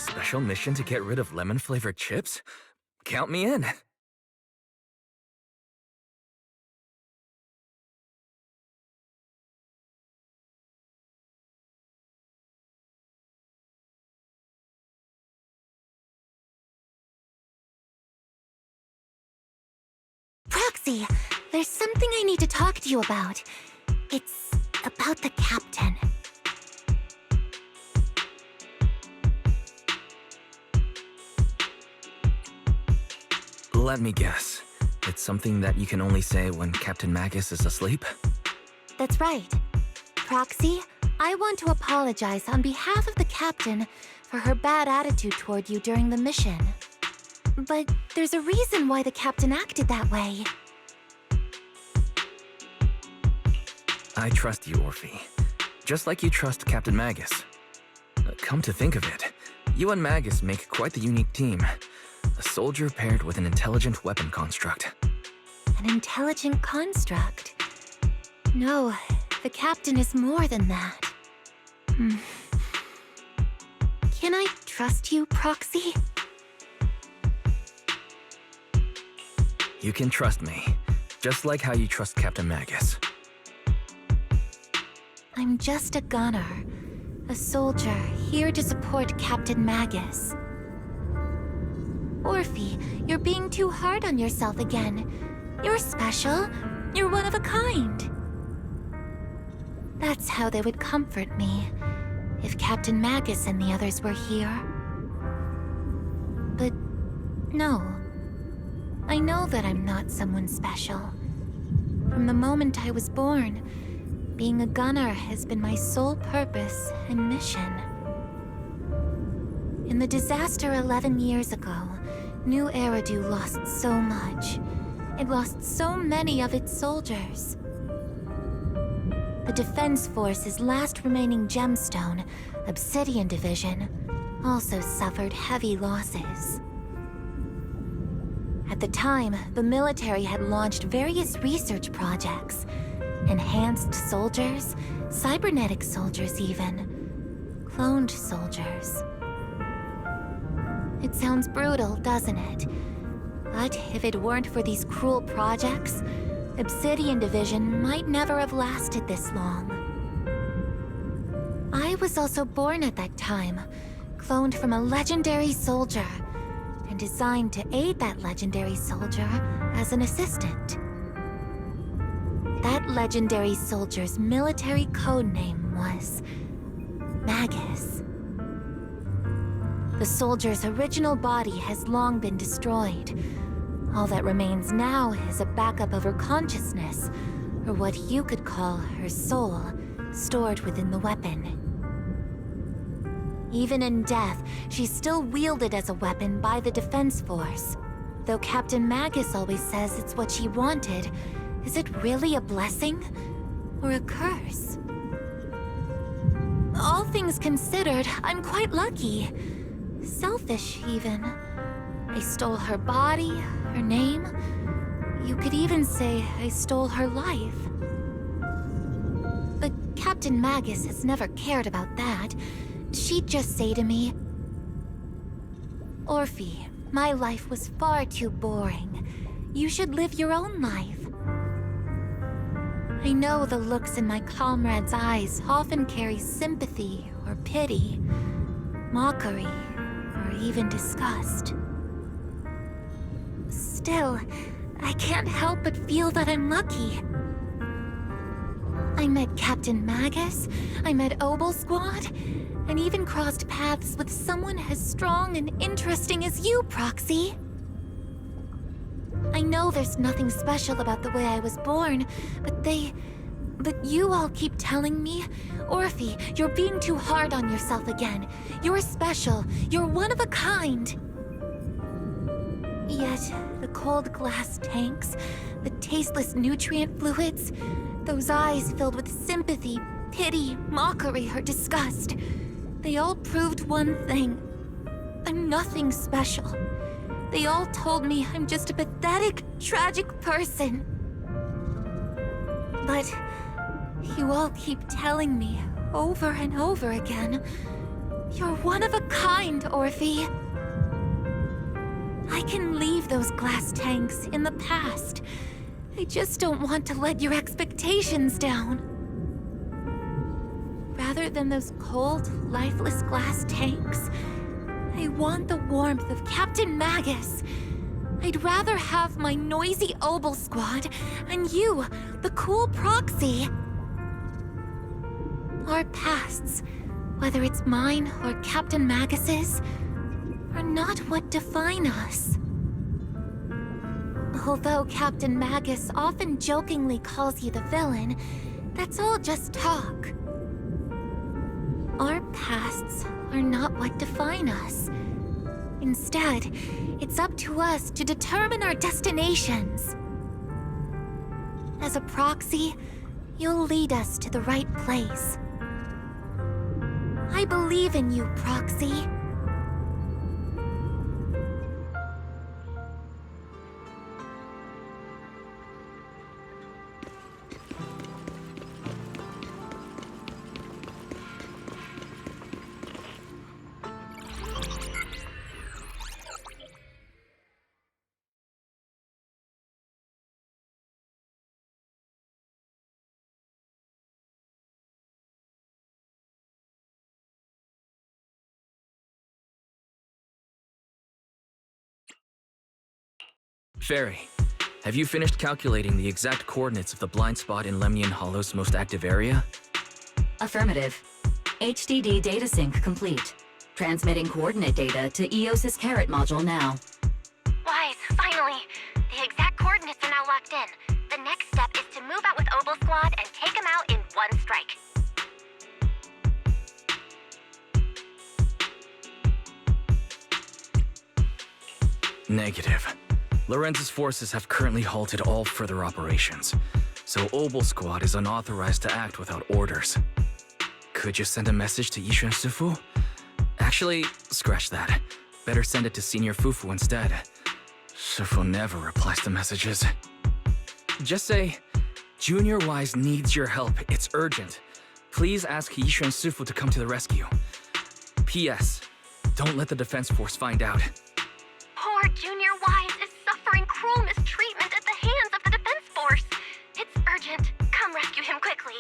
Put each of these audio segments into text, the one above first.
special mission to get rid of lemon-flavored chips? Count me in. Proxy, there's something I need to talk to you about. It's about the captain. Let me guess. It's something that you can only say when Captain Magus is asleep? That's right. Proxy, I want to apologize on behalf of the captain for her bad attitude toward you during the mission. But there's a reason why the captain acted that way. I trust you, Orphe. Just like you trust Captain Magus. Come to think of it, you and Magus make quite the unique team. A soldier paired with an intelligent weapon construct. An intelligent construct? No, the captain is more than that. Can I trust you, Proxy? You can trust me, just like how you trust Captain Magus. I'm just a gunner, a soldier here to support Captain Magus. Orphe, you're being too hard on yourself again. You're special. You're one of a kind. That's how they would comfort me, if Captain Magus and the others were here. But no. I know that I'm not someone special. From the moment I was born, being a gunner has been my sole purpose and mission. In the disaster 11 years ago, New Eridu lost so much. It lost so many of its soldiers. The Defense Force's last remaining gemstone, Obsidian Division, also suffered heavy losses. At the time, the military had launched various research projects. Enhanced soldiers, cybernetic soldiers even, cloned soldiers. It sounds brutal, doesn't it? But if it weren't for these cruel projects, Obsidian Division might never have lasted this long. I was also born at that time, cloned from a legendary soldier, and designed to aid that legendary soldier as an assistant. That legendary soldier's military code name was Magus. The soldier's original body has long been destroyed. All that remains now is a backup of her consciousness, or what you could call her soul, stored within the weapon. Even in death, she's still wielded as a weapon by the Defense Force. Though Captain Magus always says it's what she wanted, is it really a blessing or a curse? All things considered, I'm quite lucky. Selfish, even. I stole her body, her name. You could even say I stole her life. But Captain Magus has never cared about that. She'd just say to me, Orphe, my life was far too boring. You should live your own life. I know the looks in my comrades' eyes often carry sympathy or pity, mockery, or even disgust. Still, I can't help but feel that I'm lucky. I met Captain Magus, I met Obel Squad, and even crossed paths with someone as strong and interesting as you, Proxy. I know there's nothing special about the way I was born, but you all keep telling me, Orphe, you're being too hard on yourself again. You're special. You're one of a kind. Yet, the cold glass tanks, the tasteless nutrient fluids, those eyes filled with sympathy, pity, mockery, or disgust, they all proved one thing. I'm nothing special. They all told me I'm just a pathetic, tragic person. But you all keep telling me over and over again, You're one of a kind, Orphe. I can leave those glass tanks in the past. I just don't want to let your expectations down. Rather than those cold, lifeless glass tanks, I want the warmth of Captain Magus. I'd rather have my noisy Obel squad and you, the cool proxy. Our pasts, whether it's mine or Captain Magus's, are not what define us. Although Captain Magus often jokingly calls you the villain, that's all just talk. Our pasts are not what define us. Instead, it's up to us to determine our destinations. As a proxy, you'll lead us to the right place. I believe in you, Proxy. Fairy, have you finished calculating the exact coordinates of the blind spot in Lemnian Hollow's most active area? Affirmative. HDD data sync complete. Transmitting coordinate data to EOS's Carrot module now. Wise, finally! The exact coordinates are now locked in. The next step is to move out with Obel Squad and take them out in one strike. Negative. Lorenz's forces have currently halted all further operations, so Obel Squad is unauthorized to act without orders. Could you send a message to Yishuan Sufu? Actually, scratch that. Better send it to Senior Fufu instead. Sufu never replies to messages. Just say, Junior Wise needs your help. It's urgent. Please ask Yishuan Sufu to come to the rescue. P.S. Don't let the defense force find out. Poor Junior Wise is suffering cruel mistreatment at the hands of the defense force. It's urgent. Come rescue him quickly.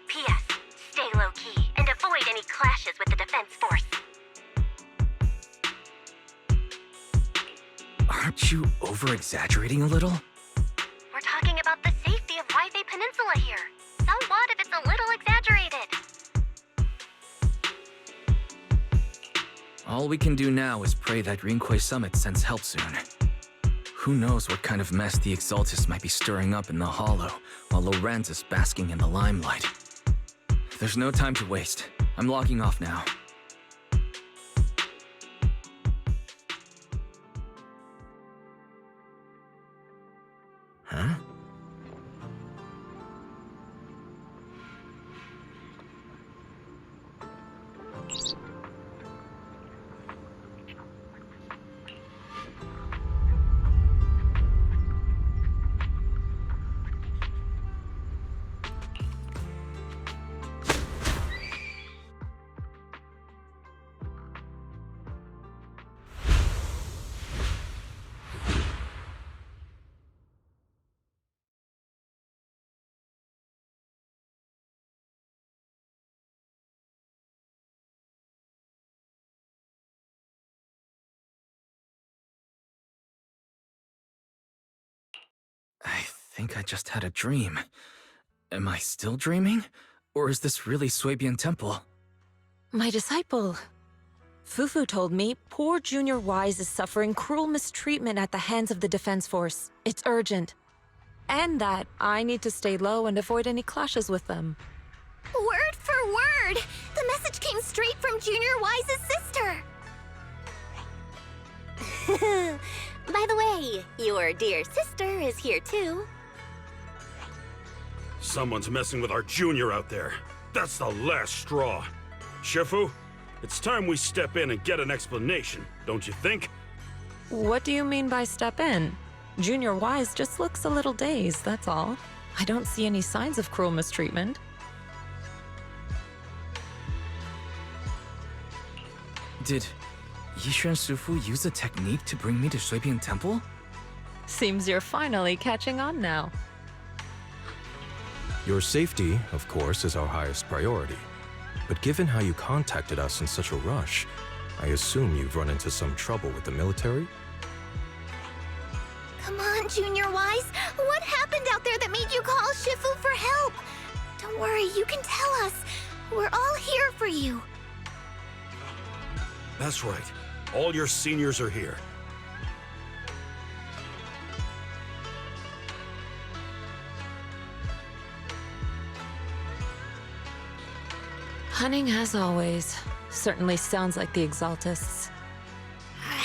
P.S. Stay low-key and avoid any clashes with the defense force. Aren't you over-exaggerating a little? We're talking about the safety of Waifei Peninsula here. So what if it's a little exaggerated? All we can do now is pray that Rinquei Summit sends help soon. Who knows what kind of mess the Exaltus might be stirring up in the Hollow, while Lorenz is basking in the limelight. There's no time to waste. I'm logging off now. Huh? I think I just had a dream. Am I still dreaming? Or is this really Suibian Temple? My disciple. Fufu told me poor Junior Wise is suffering cruel mistreatment at the hands of the defense force. It's urgent. And that I need to stay low and avoid any clashes with them. Word for word! The message came straight from Junior Wise's sister! By the way, your dear sister is here too. Someone's messing with our junior out there. That's the last straw. Shifu, it's time we step in and get an explanation, don't you think? What do you mean by step in? Junior Wise just looks a little dazed, that's all. I don't see any signs of cruel mistreatment. Did Yishuan Shifu use a technique to bring me to Shuibian Temple? Seems you're finally catching on now. Your safety, of course, is our highest priority. But given how you contacted us in such a rush, I assume you've run into some trouble with the military? Come on, Junior Wise. What happened out there that made you call Shifu for help? Don't worry, you can tell us. We're all here for you. That's right. All your seniors are here. Cunning as always. Certainly sounds like the Exaltists.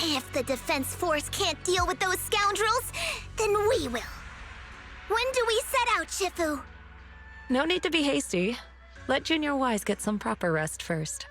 If the Defense Force can't deal with those scoundrels, then we will. When do we set out, Shifu? No need to be hasty. Let Junior Wise get some proper rest first.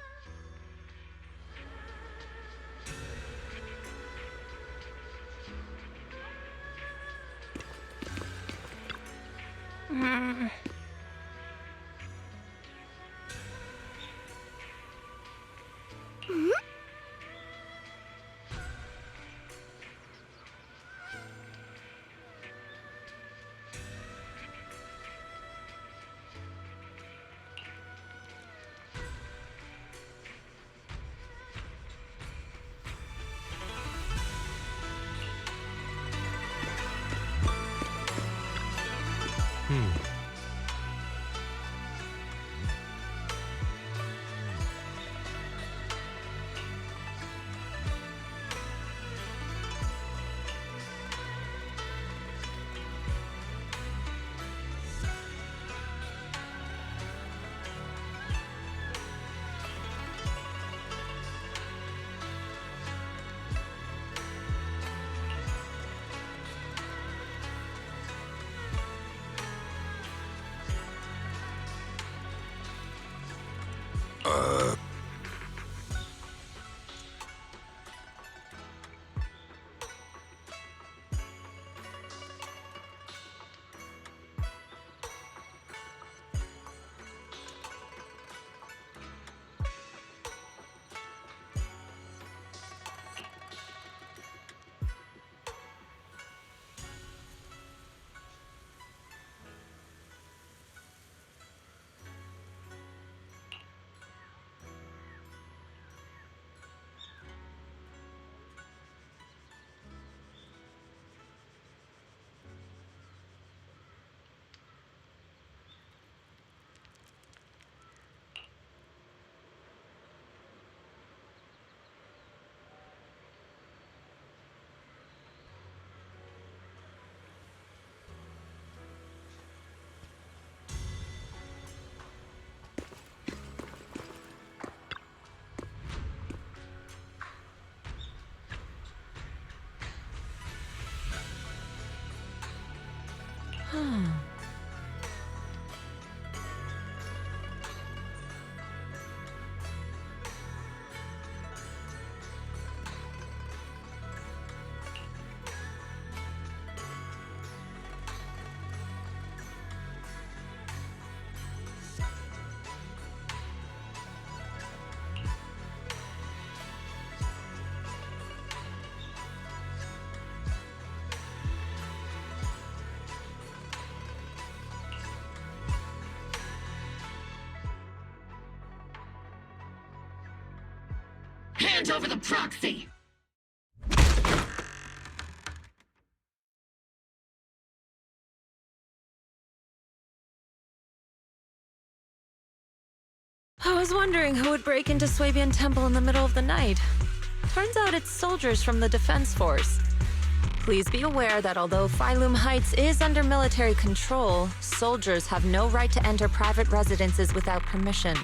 Hand over the proxy! I was wondering who would break into Swabian Temple in the middle of the night. Turns out it's soldiers from the Defense Force. Please be aware that although Phylum Heights is under military control, soldiers have no right to enter private residences without permission.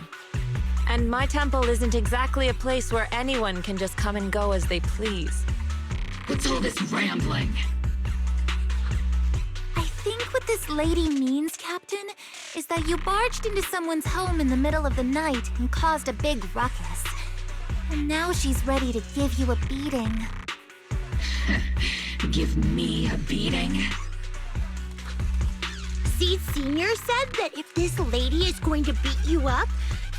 And my temple isn't exactly a place where anyone can just come and go as they please. What's all this rambling? I think what this lady means, Captain, is that you barged into someone's home in the middle of the night and caused a big ruckus. And now she's ready to give you a beating. Give me a beating? Seed Senior said that if this lady is going to beat you up,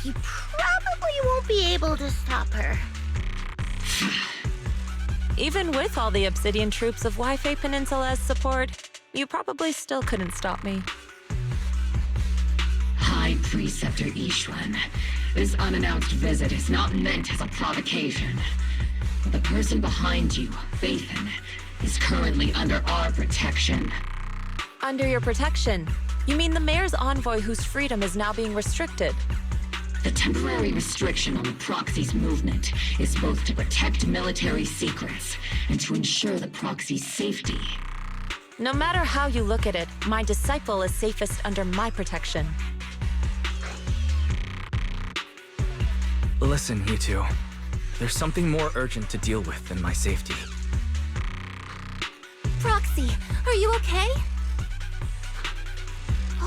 you probably won't be able to stop her. Even with all the Obsidian troops of Wi-Fi Peninsula as support, you probably still couldn't stop me. High Preceptor Ishwan, this unannounced visit is not meant as a provocation. The person behind you, Fathan, is currently under our protection. Under your protection? You mean the mayor's envoy whose freedom is now being restricted? The temporary restriction on the proxy's movement is both to protect military secrets and to ensure the proxy's safety. No matter how you look at it, my disciple is safest under my protection. Listen, you two. There's something more urgent to deal with than my safety. Proxy, are you okay?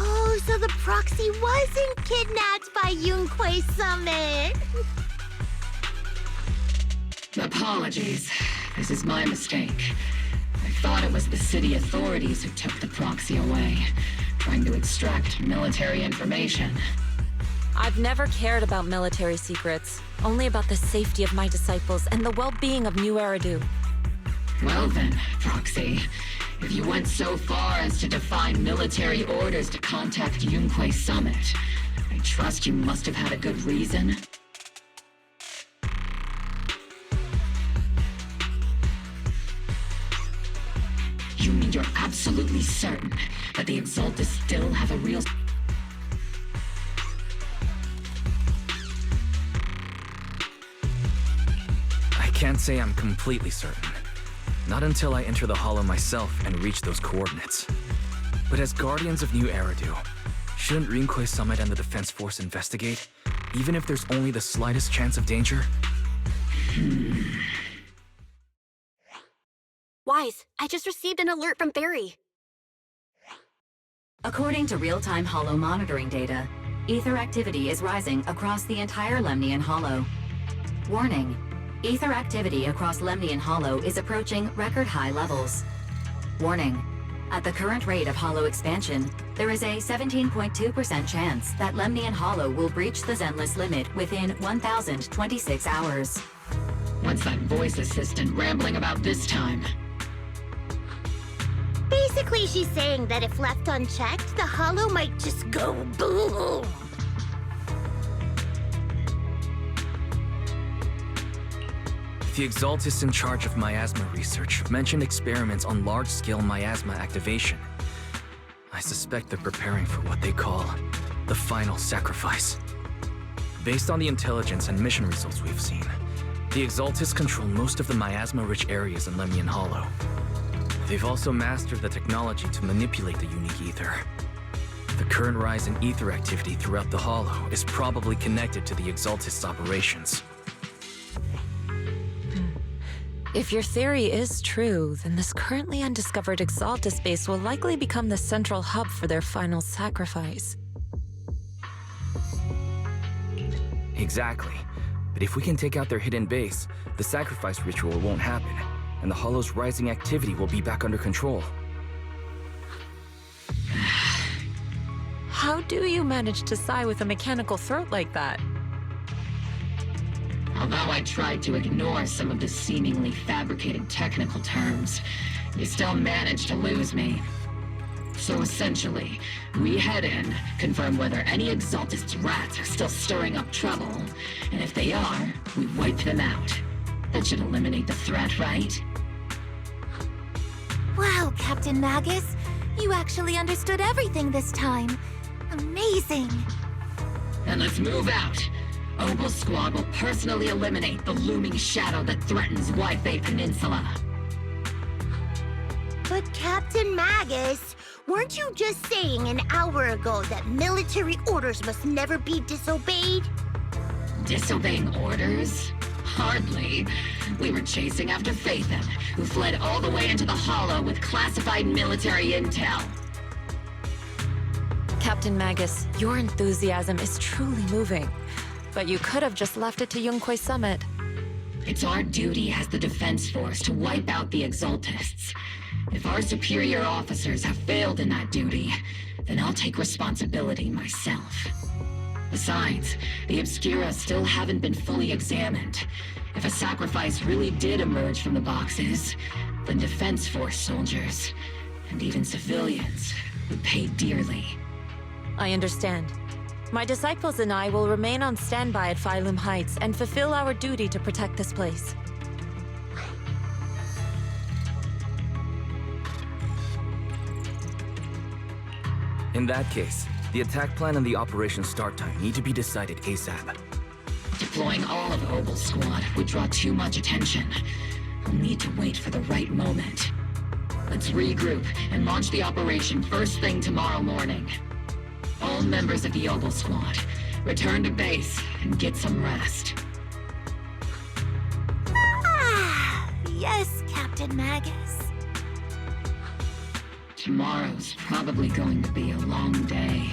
Oh, so the proxy wasn't kidnapped by Yunquei Summit. Apologies. This is my mistake. I thought it was the city authorities who took the proxy away, trying to extract military information. I've never cared about military secrets, only about the safety of my disciples and the well-being of New Eridu. Well then, Proxy, if you went so far as to defy military orders to contact Yunquei Summit, I trust you must have had a good reason. You mean you're absolutely certain that the Exaltus still have a real... I can't say I'm completely certain. Not until I enter the Hollow myself and reach those coordinates. But as Guardians of New Eridu, shouldn't Yunquei Summit and the Defense Force investigate, even if there's only the slightest chance of danger? Wise, I just received an alert from Barry. According to real-time Hollow monitoring data, ether activity is rising across the entire Lemnian Hollow. Warning. Ether activity across Lemnian Hollow is approaching record-high levels. Warning. At the current rate of Hollow expansion, there is a 17.2% chance that Lemnian Hollow will breach the Zenless limit within 1,026 hours. What's that voice assistant rambling about this time? Basically, she's saying that if left unchecked, the Hollow might just go boom. The Exaltus in charge of miasma research mentioned experiments on large-scale miasma activation. I suspect they're preparing for what they call the final sacrifice. Based on the intelligence and mission results we've seen, the Exaltus control most of the miasma-rich areas in Lemnian Hollow. They've also mastered the technology to manipulate the unique ether. The current rise in ether activity throughout the Hollow is probably connected to the Exaltus operations. If your theory is true, then this currently undiscovered Exaltus base will likely become the central hub for their final sacrifice. Exactly. But if we can take out their hidden base, the sacrifice ritual won't happen, and the Hollow's rising activity will be back under control. How do you manage to sigh with a mechanical throat like that? Although I tried to ignore some of the seemingly fabricated technical terms, you still managed to lose me. So essentially, we head in, confirm whether any Exaltus rats are still stirring up trouble, and if they are, we wipe them out. That should eliminate the threat, right? Wow, Captain Magus. You actually understood everything this time. Amazing. Then let's move out. Obel's squad will personally eliminate the looming shadow that threatens Wi-Fi Peninsula. But Captain Magus, weren't you just saying an hour ago that military orders must never be disobeyed? Disobeying orders? Hardly. We were chasing after Fathan, who fled all the way into the Hollow with classified military intel. Captain Magus, your enthusiasm is truly moving. But you could have just left it to Yunquei Summit. It's our duty as the Defense Force to wipe out the Exaltists. If our superior officers have failed in that duty, then I'll take responsibility myself. Besides, the Obscura still haven't been fully examined. If a sacrifice really did emerge from the boxes, then Defense Force soldiers, and even civilians, would pay dearly. I understand. My disciples and I will remain on standby at Phylum Heights and fulfill our duty to protect this place. In that case, the attack plan and the operation start time need to be decided ASAP. Deploying all of Obel's squad would draw too much attention. We'll need to wait for the right moment. Let's regroup and launch the operation first thing tomorrow morning. All members of the Obel squad, return to base and get some rest. Yes, Captain Magus. Tomorrow's probably going to be a long day.